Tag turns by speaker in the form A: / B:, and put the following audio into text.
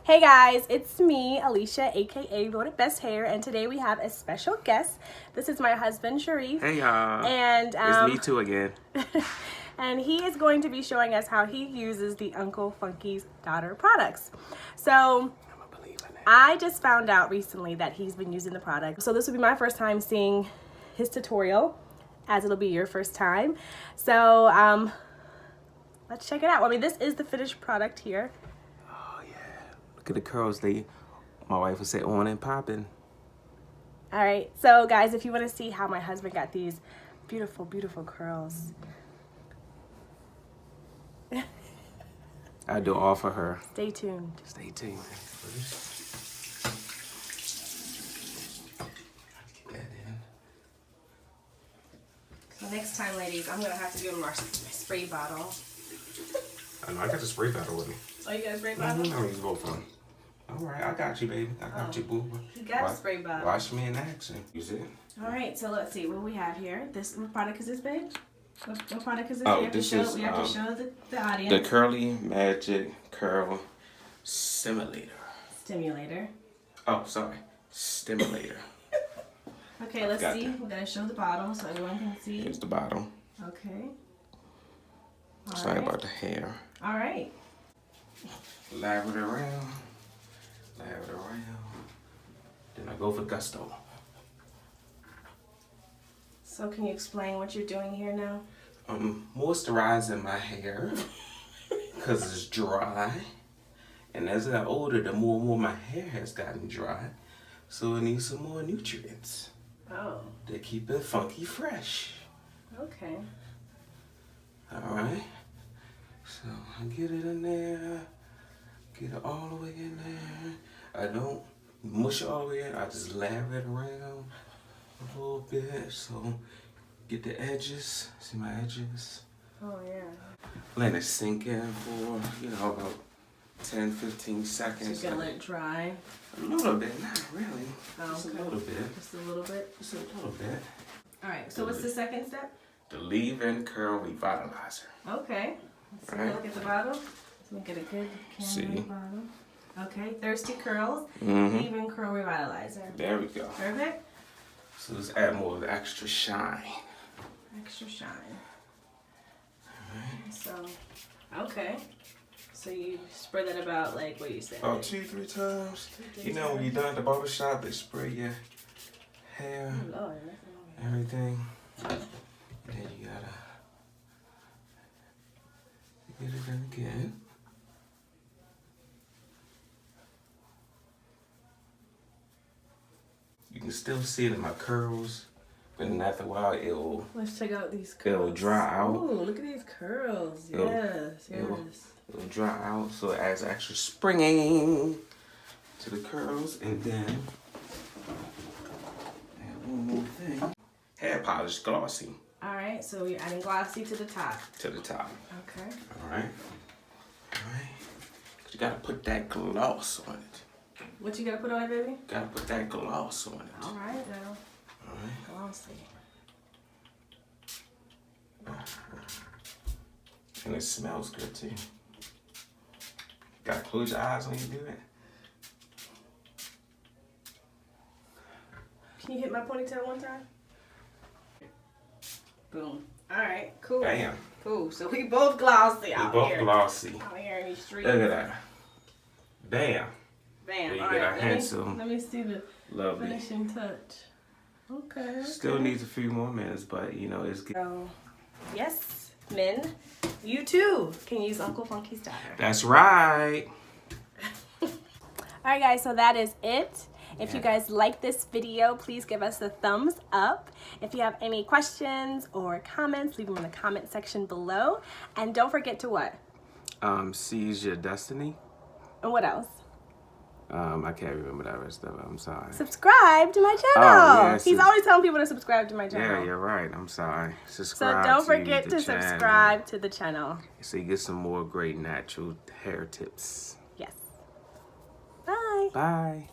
A: Hey guys, it's me, Alicia, aka Voted Best Hair, and today we have a special guest. This is my husband, Sharif.
B: Hey y'all.
A: And
B: it's me too again.
A: and he is going to be showing us how he uses the Uncle Funky's Daughter products. So I just found out recently that he's been using the product. So this will be my first time seeing his tutorial, as it'll be your first time. So let's check it out. I mean, this is the finished product here.
B: Oh yeah. Look at the curls. My wife would say on and popping.
A: All right, so guys, if you want to see how my husband got these beautiful, beautiful curls,
B: I do all for her.
A: stay tuned.
B: Stay tuned.
A: So next time, ladies, I'm gonna have to give him our spray bottle.
B: I know, I got the spray bottle with me.
A: Oh, you got a spray bottle?
B: I'm gonna use both of them. All right, I got you, baby. I got you, boo.
A: He got a spray bottle.
B: Watch me in action. Use it.
A: All right, so let's see what we have here. What product is this, babe? What product is this?
B: Oh,
A: we have
B: this
A: to show,
B: is
A: we have to show the audience.
B: the Curly Magic Curl Simulator.
A: Stimulator.
B: Oh, sorry. Stimulator.
A: Okay, let's see. We're gonna show the bottle so everyone can see.
B: Here's the bottle.
A: Okay.
B: Sorry about the hair.
A: All right.
B: Lather it around. Lather it around. Then I go for gusto.
A: So can you explain what you're doing here now?
B: I'm moisturizing my hair because it's dry. And as I got older, the more and more my hair has gotten dry. So it needs some more nutrients.
A: Oh.
B: To keep it funky fresh.
A: Okay.
B: Alright. So I get it in there. Get it all the way in there. I don't mush it all the way in. I just lather it around a little bit. So get the edges. See my edges?
A: Oh, yeah.
B: Let it sink in for, about 10-15 seconds.
A: Just gonna let it dry?
B: A little bit, not really.
A: Oh,
B: Just
A: okay.
B: a little bit.
A: Just a little bit?
B: Just a little bit.
A: Alright, so what's the second step?
B: The leave-in curl revitalizer.
A: Okay. Let's take a look at the bottle. Let's make it a good camera bottle. Okay, Thirsty Curls, leave-in curl revitalizer.
B: There we go.
A: Perfect.
B: So let's add more of the extra shine.
A: Extra shine. So, okay. So you spread that about, like, what you said?
B: About 2-3 times. When you're done at the barber shop, they spray your hair,
A: Oh, Lord.
B: everything. And then you gotta get it in again. You can still see it in my curls, but then after a while it'll.
A: Let's check out these curls.
B: It'll dry out.
A: Oh, look at these curls. Yes.
B: It'll dry out, so it adds extra springing to the curls, and then add one more thing. Hair polish glossy.
A: All right, so we're adding glossy to the top.
B: To the top.
A: Okay.
B: All right. All right. You gotta put that gloss on it.
A: What you gotta put on it, baby?
B: Gotta put that gloss on it.
A: All right, now.
B: All right.
A: Glossy.
B: And it smells good too. Gotta close your eyes when you do it.
A: Can you hit my ponytail one time? Boom. All right, cool.
B: Bam.
A: Cool. So we both glossy out
B: Both
A: here.
B: glossy.
A: Out here in these streets.
B: Look at that. Bam.
A: Bam.
B: There you
A: All
B: get
A: right,
B: our handsome.
A: let me see the
B: Lovely.
A: finishing touch. Okay.
B: Still needs a few more minutes, but it's good.
A: So, yes, men, you too can use Uncle Funky's Daughter.
B: That's right.
A: All right, guys, so that is it. If you guys like this video, please give us a thumbs up. If you have any questions or comments, leave them in the comment section below. And don't forget to what?
B: Seize your destiny.
A: And what else?
B: I can't remember that rest of it. I'm sorry.
A: Subscribe to my channel.
B: Oh, yes,
A: He's always telling people to subscribe to my channel.
B: Yeah, you're right. I'm sorry.
A: So
B: Subscribe.
A: don't forget to
B: channel.
A: subscribe to the channel.
B: So you get some more great natural hair tips.
A: Yes. Bye.
B: Bye.